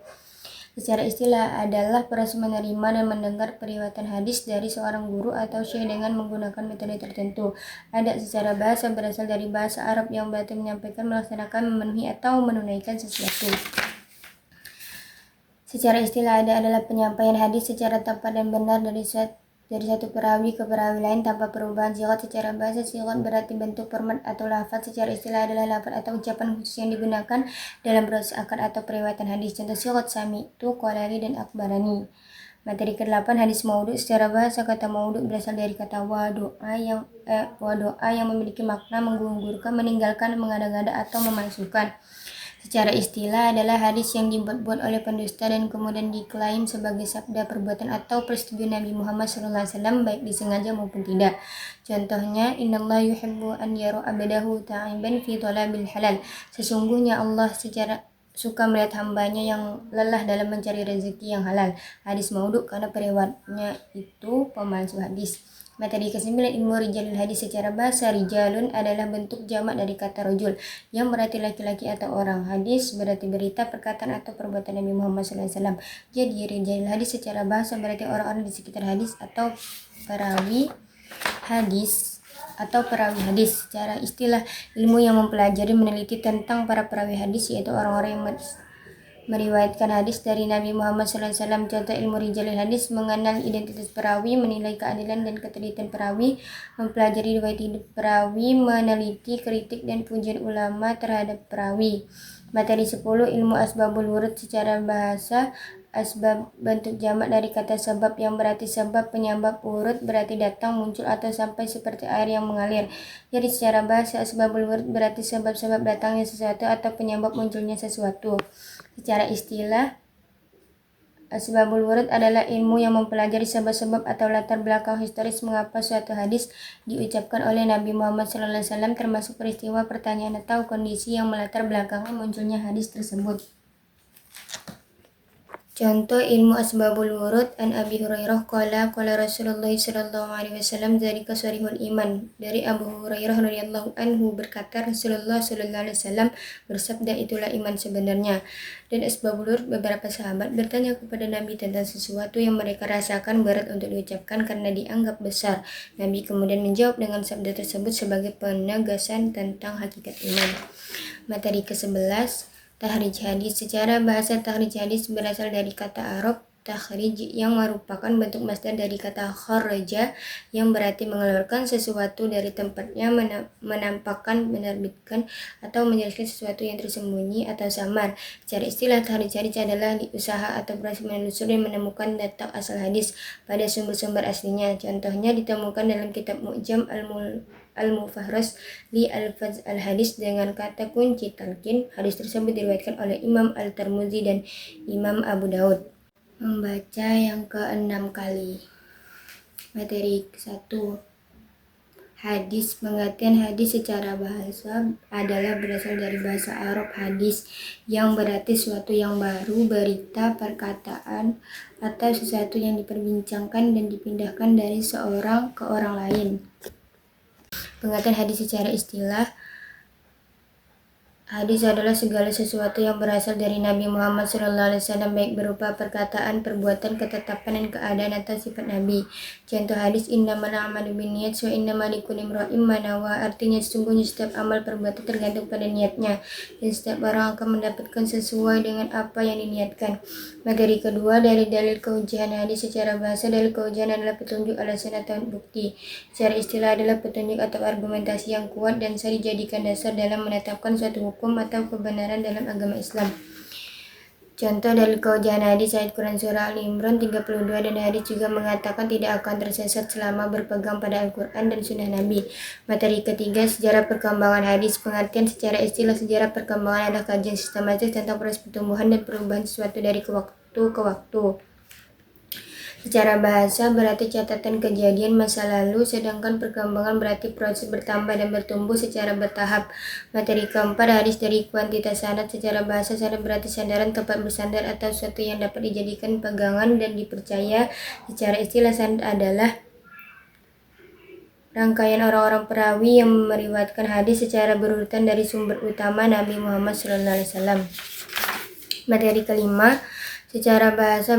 Secara istilah adalah proses menerima dan mendengar periwayatan hadis dari seorang guru atau syekh dengan menggunakan metode tertentu. Ada secara bahasa berasal dari bahasa Arab yang berarti menyampaikan, melaksanakan, memenuhi, atau menunaikan sesuatu. Secara istilah adalah penyampaian hadis secara tepat dan benar dari satu perawi ke perawi lain tanpa perubahan sigat. Secara bahasa, sigat berarti bentuk, format, atau lafaz. Secara istilah adalah lafaz atau ucapan khusus yang digunakan dalam proses akad atau periwayatan hadis. Contoh sigat sami'tu, qalali, dan akbarani. Materi ke-8, hadis maudhu. Secara bahasa, kata maudhu berasal dari kata wadoa yang memiliki makna menggugurkan, meninggalkan, mengada-ngada, atau memalsukan. Secara istilah adalah hadis yang dibuat oleh pendusta dan kemudian diklaim sebagai sabda, perbuatan, atau persetujuan Nabi Muhammad SAW, baik disengaja maupun tidak. Contohnya, innallaha yuhibbu an yara abdahu ta'iban fi talabil halal. Sesungguhnya Allah suka melihat hambanya yang lelah dalam mencari rezeki yang halal. Hadis maudhu karena periwayatnya itu pemalsu hadis. Materi ke-9, ilmu rijalul hadis. Secara bahasa, rijalun adalah bentuk jamak dari kata rajul yang berarti laki-laki atau orang. Hadis berarti berita, perkataan, atau perbuatan Nabi Muhammad SAW. Jadi rijalul hadis secara bahasa berarti orang-orang di sekitar hadis atau perawi hadis Secara istilah, ilmu yang mempelajari, meneliti tentang para perawi hadis, yaitu orang-orang yang meriwayatkan hadis dari Nabi Muhammad SAW. Contoh ilmu rijalul hadis, mengenal identitas perawi, menilai keadilan dan ketelitian perawi, mempelajari riwayat hidup perawi, meneliti, kritik, dan pujian ulama terhadap perawi. Materi 10, ilmu asbabul wurud. Secara bahasa, asbab bentuk jamak dari kata sebab yang berarti sebab, penyebab. Urut berarti datang, muncul, atau sampai seperti air yang mengalir. Jadi secara bahasa, asbabul wurud berarti sebab-sebab datangnya sesuatu atau penyebab munculnya sesuatu. Secara istilah, asbabul wurud adalah ilmu yang mempelajari sebab-sebab atau latar belakang historis mengapa suatu hadis diucapkan oleh Nabi Muhammad SAW, termasuk peristiwa, pertanyaan, atau kondisi yang melatar belakangi munculnya hadis tersebut. Contoh ilmu asbabul wurud an Abi Hurairah qala qala Rasulullah sallallahu alaihi wasallam dzalika sharihul iman. Dari Abu Hurairah radhiyallahu anhu berkata Rasulullah sallallahu alaihi wasallam bersabda itulah iman sebenarnya. Dan asbabul wurud beberapa sahabat bertanya kepada Nabi tentang sesuatu yang mereka rasakan berat untuk diucapkan karena dianggap besar. Nabi kemudian menjawab dengan sabda tersebut sebagai penegasan tentang hakikat iman. Materi ke-11 Tahrij hadis. Secara bahasa tahrij hadis berasal dari kata Arab takhrij yang merupakan bentuk masdar dari kata kharaja yang berarti mengeluarkan sesuatu dari tempatnya, menampakkan, menerbitkan, atau menjelaskan sesuatu yang tersembunyi atau samar. Secara istilah tahrij hadis adalah usaha atau proses menelusuri dan menemukan data asal hadis pada sumber-sumber aslinya. Contohnya ditemukan dalam kitab Mu'jam Al-Mufahras li Al-Faz Al-Hadis dengan kata kunci talqin. Hadis tersebut diriwayatkan oleh Imam Al-Tirmidzi dan Imam Abu Daud. Membaca yang ke-6 kali. Materi 1. Hadis. Pengertian hadis secara bahasa adalah berasal dari bahasa Arab hadis yang berarti sesuatu yang baru, berita, perkataan, atau sesuatu yang diperbincangkan dan dipindahkan dari seorang ke orang lain. Pengertian hadis secara istilah. Hadis adalah segala sesuatu yang berasal dari Nabi Muhammad SAW, baik berupa perkataan, perbuatan, ketetapan, dan keadaan atau sifat Nabi. Contoh hadis innamal a'malu binniyat wa innamal likulli imrin ma nawa. Artinya sesungguhnya setiap amal perbuatan tergantung pada niatnya dan setiap orang akan mendapatkan sesuai dengan apa yang diniatkan. Materi kedua dari dalil kehujahan hadis. Secara bahasa dalil kehujahan adalah petunjuk, alasan, atau bukti. Secara istilah adalah petunjuk atau argumentasi yang kuat dan sah dijadikan dasar dalam menetapkan suatu hukum atau kebenaran dalam agama Islam. Contoh dalil kehujahan hadis ayat Quran surah Al-Imran 32 dan hadis juga mengatakan tidak akan tersesat selama berpegang pada Al-Quran dan sunnah Nabi. Materi ketiga sejarah perkembangan hadis. Pengertian secara istilah sejarah perkembangan adalah kajian sistematis tentang proses pertumbuhan dan perubahan sesuatu dari waktu ke waktu. Secara bahasa berarti catatan kejadian masa lalu, sedangkan perkembangan berarti proses bertambah dan bertumbuh secara bertahap. Materi keempat hadis dari kuantitas sanad. Secara bahasa sanad berarti sandaran, tempat bersandar, atau sesuatu yang dapat dijadikan pegangan dan dipercaya. Secara istilah sanad adalah rangkaian orang-orang perawi yang meriwayatkan hadis secara berurutan dari sumber utama Nabi Muhammad SAW. Materi kelima secara bahasa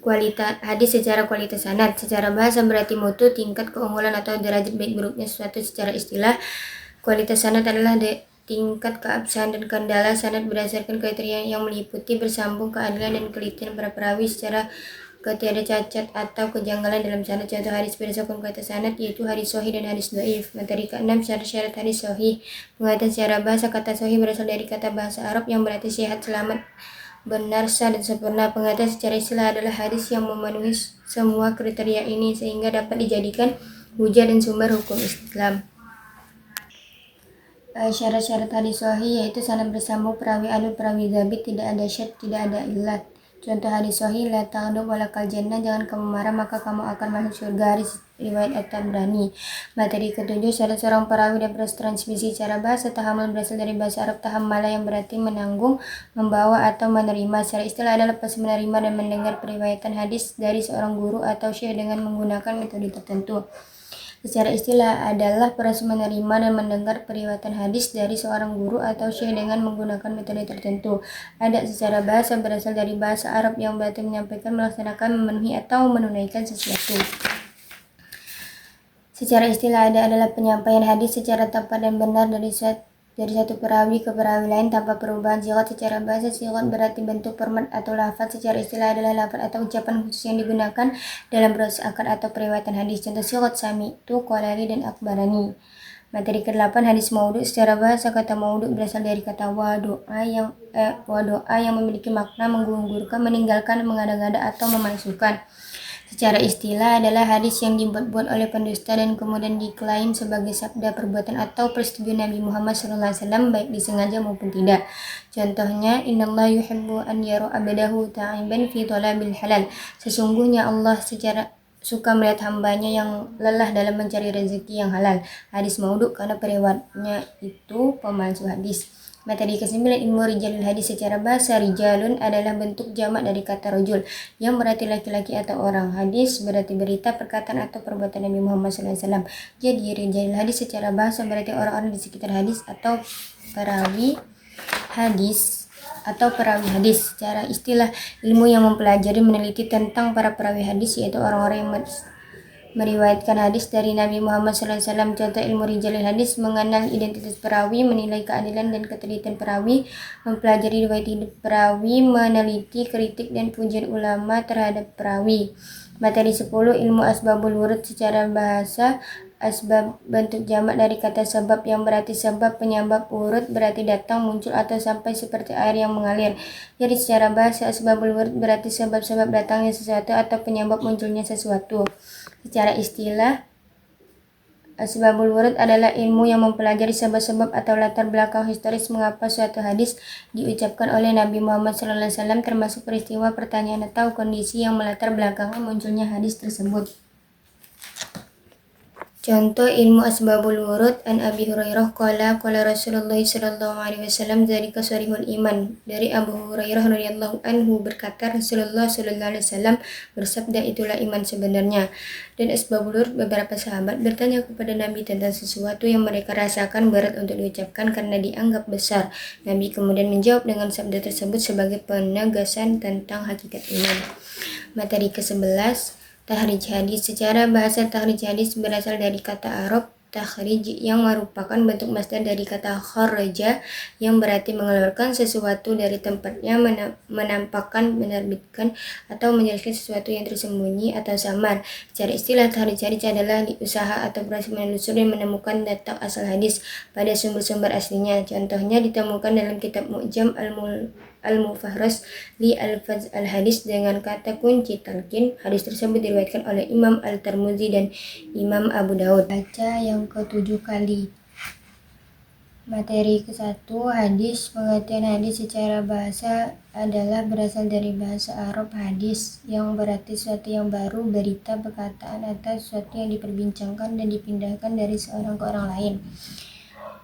kualitas hadis. Secara kualitas sanad. Secara bahasa berarti mutu, tingkat keunggulan atau derajat baik buruknya sesuatu. Secara istilah kualitas sanad adalah tingkat keabsahan dan kendala sanad berdasarkan kriteria yang meliputi bersambung, keadilan, dan kelitian para perawi secara ketiada cacat atau kejanggalan dalam sanad. Contoh hadis berdasarkan kualitas sanad yaitu hadis sahih dan hadis dhaif. Materi ke-6 syarat-syarat hadis sahih. Pengertian secara bahasa kata sahih berasal dari kata bahasa Arab yang berarti sehat, selamat, benar, sah, dan sempurna. Pengertian secara istilah adalah hadis yang memenuhi semua kriteria ini sehingga dapat dijadikan hujah dan sumber hukum Islam. Syarat-syarat hadis sahih yaitu sanad bersambung, perawi adil, perawi dzabit, tidak ada syadz, tidak ada illat. Contoh hadis sahih la taghdab walakal jannah, jangan kamu marah maka kamu akan masuk surga. Hadis riwayat At-Tabrani. Materi ketujuh syarat seorang perawi dan proses transmisi. Secara bahasa tahammul berasal dari bahasa Arab tahammala yang berarti menanggung, membawa, atau menerima. Secara istilah adalah proses menerima dan mendengar periwayatan hadis dari seorang guru atau syekh dengan menggunakan metode tertentu. Secara istilah adalah proses menerima dan mendengar periwayatan hadis dari seorang guru atau syekh dengan menggunakan metode tertentu. Ada secara bahasa berasal dari bahasa Arab yang berarti menyampaikan, melaksanakan, memenuhi, atau menunaikan sesuatu. Secara istilah adalah penyampaian hadis secara tepat dan benar dari satu perawi ke perawi lain tanpa perubahan sigat. Secara bahasa sigat berarti bentuk format atau lafaz. Secara istilah adalah lafaz atau ucapan khusus yang digunakan dalam proses akad atau periwayatan hadis. Contoh sigat sami'tu, qalali, dan akbarani. Materi ke-8 hadis maudhu. Secara bahasa kata maudhu berasal dari kata wadoa yang memiliki makna menggugurkan, meninggalkan, mengada-ngada, atau memalsukan. Secara istilah adalah hadis yang dibuat-buat oleh pendusta dan kemudian diklaim sebagai sabda, perbuatan, atau persetujuan Nabi Muhammad SAW baik disengaja maupun tidak. Contohnya innallaha yuhibbu an yara abdahu ta'iban fi talabil halal. Sesungguhnya Allah secara suka melihat hambanya yang lelah dalam mencari rezeki yang halal. Hadis maudhu karena periwayatnya itu pemalsu hadis. Materi ke-9, ilmu rijalul hadis. Secara bahasa, rijalun adalah bentuk jamak dari kata rajul yang berarti laki-laki atau orang. Hadis berarti berita, perkataan atau perbuatan Nabi Muhammad SAW. Jadi rijalul hadis secara bahasa berarti orang-orang di sekitar hadis atau perawi hadis Secara istilah, ilmu yang mempelajari meneliti tentang para perawi hadis, yaitu orang-orang yang meriwayatkan hadis dari Nabi Muhammad SAW. Contoh ilmu rijalul hadis: mengenal identitas perawi, menilai keadilan dan ketelitian perawi, mempelajari riwayat hidup perawi, meneliti kritik dan pujian ulama terhadap perawi. Materi 10, ilmu asbabul wurud. Secara bahasa, asbab bentuk jamak dari kata sebab yang berarti sebab, penyebab. Wurud berarti datang, muncul atau sampai seperti air yang mengalir. Jadi secara bahasa, asbabul wurud berarti sebab-sebab datangnya sesuatu atau penyebab munculnya sesuatu. Secara istilah, asbabul wurud adalah ilmu yang mempelajari sebab-sebab atau latar belakang historis mengapa suatu hadis diucapkan oleh Nabi Muhammad SAW, termasuk peristiwa, pertanyaan, atau kondisi yang melatar belakangi munculnya hadis tersebut. Contoh ilmu asbabul wurud: an Abi Hurairah qala Rasulullah sallallahu alaihi wasallam dzalika sharihul iman. Dari Abu Hurairah radhiyallahu anhu berkata, Rasulullah sallallahu alaihi wasallam bersabda, itulah iman sebenarnya. Dan asbabul wurud, beberapa sahabat bertanya kepada Nabi tentang sesuatu yang mereka rasakan berat untuk diucapkan karena dianggap besar. Nabi kemudian menjawab dengan sabda tersebut sebagai penegasan tentang hakikat iman. Materi ke-11, tahrij hadis. Secara bahasa, tahrij hadis berasal dari kata Arab takhrij yang merupakan bentuk masdar dari kata kharaja yang berarti mengeluarkan sesuatu dari tempatnya, menampakkan, menerbitkan, atau menjelaskan sesuatu yang tersembunyi atau samar. Secara istilah, tahrij hadis adalah usaha atau proses menelusuri dan menemukan data asal hadis pada sumber-sumber aslinya. Contohnya ditemukan dalam kitab Mu'jam Al-Mufahras li Al-Faz Al-Hadis dengan kata kunci talqin. Hadis tersebut diriwayatkan oleh Imam Al-Tirmidzi dan Imam Abu Daud. Baca yang ke-7 kali. Materi ke-1, hadis. Pengertian hadis secara bahasa adalah berasal dari bahasa Arab hadis, yang berarti sesuatu yang baru, berita, perkataan, atau sesuatu yang diperbincangkan dan dipindahkan dari seorang ke orang lain.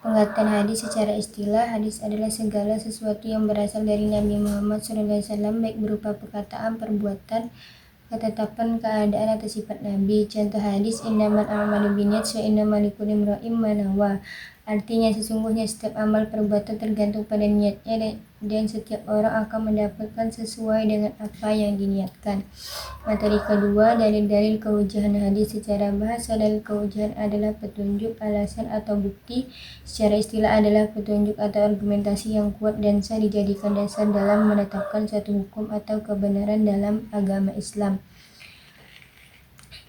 Pengertian hadis secara istilah, hadis adalah segala sesuatu yang berasal dari Nabi Muhammad SAW, baik berupa perkataan, perbuatan, ketetapan, keadaan, atau sifat Nabi. Contoh hadis, innamal a'malu binniyat wa innamal likulli imri'in ma nawa. Artinya, sesungguhnya setiap amal perbuatan tergantung pada niatnya, dan setiap orang akan mendapatkan sesuai dengan apa yang diniatkan. Materi kedua, dalil-dalil kehujahan hadis. Secara bahasa, dalil kehujahan adalah petunjuk, alasan, atau bukti. Secara istilah adalah petunjuk atau argumentasi yang kuat dan sah dijadikan dasar dalam menetapkan suatu hukum atau kebenaran dalam agama Islam.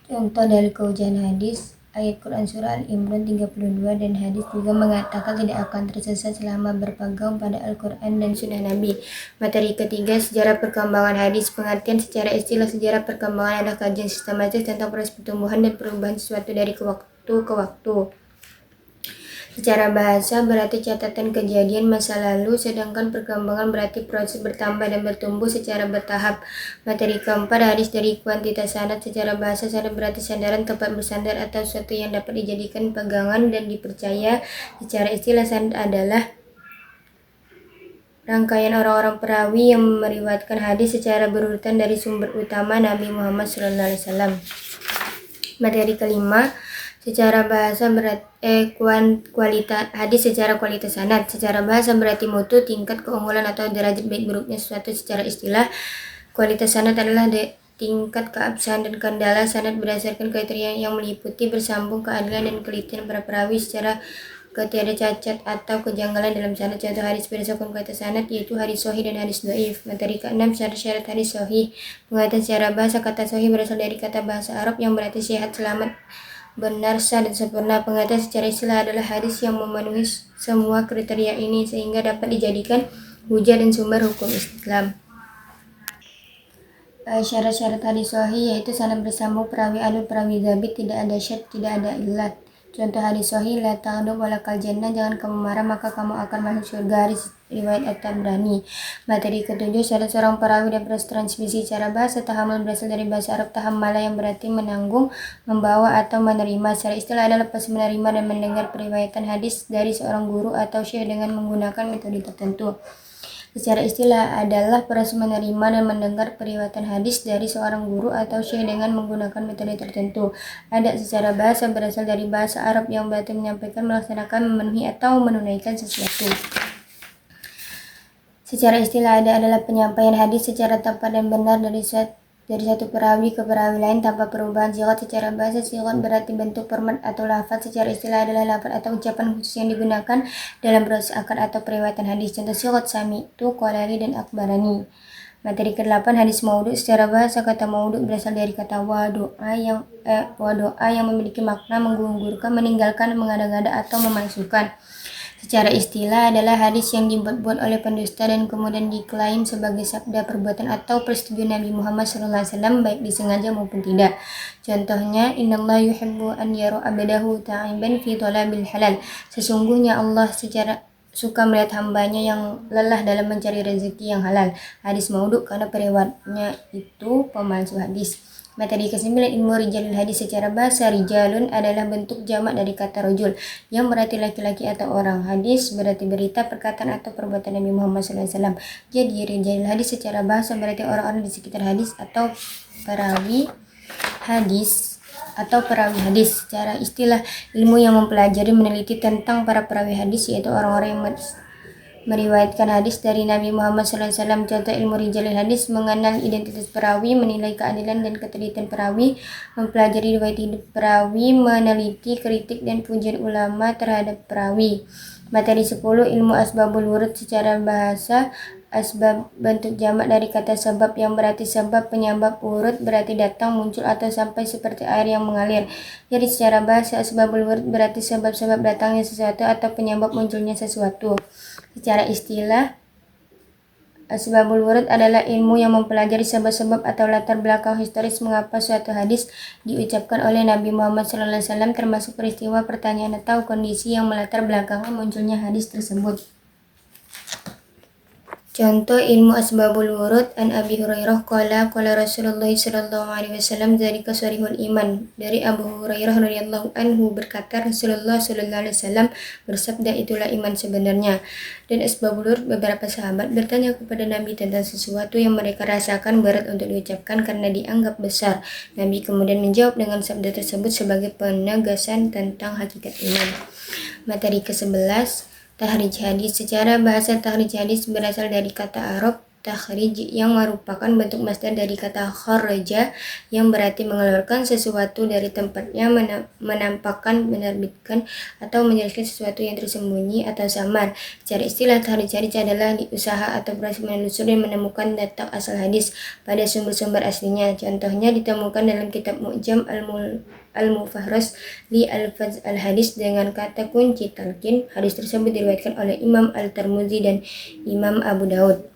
Contoh dalil kehujahan hadis, ayat Quran Surah Al-Imran 32, dan hadis juga mengatakan tidak akan tersesat selama berpegang pada Al-Quran dan Sunnah Nabi. Materi ketiga, sejarah perkembangan hadis. Pengertian secara istilah, sejarah perkembangan adalah kajian sistematis tentang proses pertumbuhan dan perubahan sesuatu dari waktu ke waktu. Secara bahasa berarti catatan kejadian masa lalu, sedangkan perkembangan berarti proses bertambah dan bertumbuh secara bertahap. Materi keempat, hadis dari kuantitas sanad. Secara bahasa, sanad berarti sandaran, tempat bersandar, atau sesuatu yang dapat dijadikan pegangan dan dipercaya. Secara istilah, sanad adalah rangkaian orang-orang perawi yang meriwayatkan hadis secara berurutan dari sumber utama Nabi Muhammad SAW. Materi kelima, secara bahasa kualitas hadis. Secara kualitas sanad. Secara bahasa berarti mutu, tingkat keunggulan, atau derajat baik buruknya sesuatu. Secara istilah, kualitas sanad adalah tingkat keabsahan dan kendala sanad berdasarkan kriteria yang meliputi bersambung, keadilan, dan kelitian para perawi secara ketiada cacat atau kejanggalan dalam sanad. Contoh hadis berdasarkan kualitas sanad yaitu hadis sahih dan hadis dhaif. Materi ke-6, syarat-syarat hadis sahih. Pengertian secara bahasa, kata sahih berasal dari kata bahasa Arab yang berarti sehat, selamat, benar, sah, dan sempurna. Pengertian secara istilah adalah hadis yang memenuhi semua kriteria ini sehingga dapat dijadikan hujah dan sumber hukum Islam. Syarat-syarat hadis sahih yaitu sanad bersambung, perawi adil, perawi dzabit, tidak ada syadz, tidak ada illat. Contoh hadis sahih, la taghdab walakal jannah, jangan kamu marah maka kamu akan masuk surga, hadis riwayat At-Tabrani. Materi ketujuh, salah seorang perawi dapat transmisi cara bahasa. Tahammul berasal dari bahasa Arab tahammala yang berarti menanggung, membawa atau menerima. Secara istilah adalah lepas menerima dan mendengar periwayatan hadis dari seorang guru atau syekh dengan menggunakan metode tertentu. Secara istilah adalah proses menerima dan mendengar periwayatan hadis dari seorang guru atau syekh dengan menggunakan metode tertentu. Ada secara bahasa berasal dari bahasa Arab yang berarti menyampaikan, melaksanakan, memenuhi, atau menunaikan sesuatu. Secara istilah adalah penyampaian hadis secara tepat dan benar dari satu perawi ke perawi lain tanpa perubahan sigat. Secara bahasa, sigat berarti bentuk format atau lafaz. Secara istilah adalah lafaz atau ucapan khusus yang digunakan dalam proses akad atau periwayatan hadis. Contoh sigat sami'tu, qalali, dan akbarani. Materi ke-8, hadis maudhu. Secara bahasa, kata maudhu berasal dari kata wadoa yang memiliki makna menggugurkan, meninggalkan, mengada-ngada, atau memalsukan. Secara istilah adalah hadis yang dibuat oleh pendusta dan kemudian diklaim sebagai sabda, perbuatan, atau persetujuan Nabi Muhammad SAW, baik disengaja maupun tidak. Contohnya, innallaha yuhibbu an yara abdahu ta'iban fi talabil halal. Sesungguhnya Allah suka melihat hambanya yang lelah dalam mencari rezeki yang halal. Hadis maudhu karena periwayatnya itu pemalsu hadis. Materi ke-9, ilmu rijalul hadis. Secara bahasa, rijalun adalah bentuk jamak dari kata rajul yang berarti laki-laki atau orang. Hadis berarti berita, perkataan, atau perbuatan Nabi Muhammad SAW. Jadi rijalul hadis secara bahasa berarti orang-orang di sekitar hadis atau perawi hadis. Secara istilah, ilmu yang mempelajari, meneliti tentang para perawi hadis, yaitu orang-orang yang meriwayatkan hadis dari Nabi Muhammad SAW. Contoh ilmu rijalul hadis, mengenal identitas perawi, menilai keadilan dan ketelitian perawi, mempelajari riwayat hidup perawi, meneliti, kritik, dan pujian ulama terhadap perawi. Materi 10, ilmu asbabul wurud. Secara bahasa, asbab bentuk jamak dari kata sebab yang berarti sebab, penyebab. Wurud berarti datang, muncul, atau sampai seperti air yang mengalir. Jadi secara bahasa, asbabul wurud berarti sebab-sebab datangnya sesuatu atau penyebab munculnya sesuatu. Secara istilah, asbabul wurud adalah ilmu yang mempelajari sebab-sebab atau latar belakang historis mengapa suatu hadis diucapkan oleh Nabi Muhammad SAW, termasuk peristiwa, pertanyaan, atau kondisi yang melatar belakangi munculnya hadis tersebut. Contoh ilmu asbabul wurud, an Abi Hurairah qala Rasulullah sallallahu alaihi wasallam, dzalika sharihul iman. Dari Abu Hurairah radhiyallahu anhu berkata, Rasulullah sallallahu alaihi wasallam bersabda, itulah iman sebenarnya. Dan asbabul wurud, beberapa sahabat bertanya kepada Nabi tentang sesuatu yang mereka rasakan berat untuk diucapkan karena dianggap besar. Nabi kemudian menjawab dengan sabda tersebut sebagai penegasan tentang hakikat iman. Materi ke-11, tahrij hadis. Secara bahasa, tahrij hadis berasal dari kata Arab takhrij yang merupakan bentuk masdar dari kata kharaja yang berarti mengeluarkan sesuatu dari tempatnya, menampakkan, menerbitkan, atau menjelaskan sesuatu yang tersembunyi atau samar. Secara istilah, tahrij hadis adalah usaha atau proses menelusuri dan menemukan data asal hadis pada sumber-sumber aslinya. Contohnya ditemukan dalam kitab Mu'jam Al-Mufahras li Al-Faz Al-Hadis dengan kata kunci talqin. Hadis tersebut diriwayatkan oleh Imam Al-Tirmidzi dan Imam Abu Daud.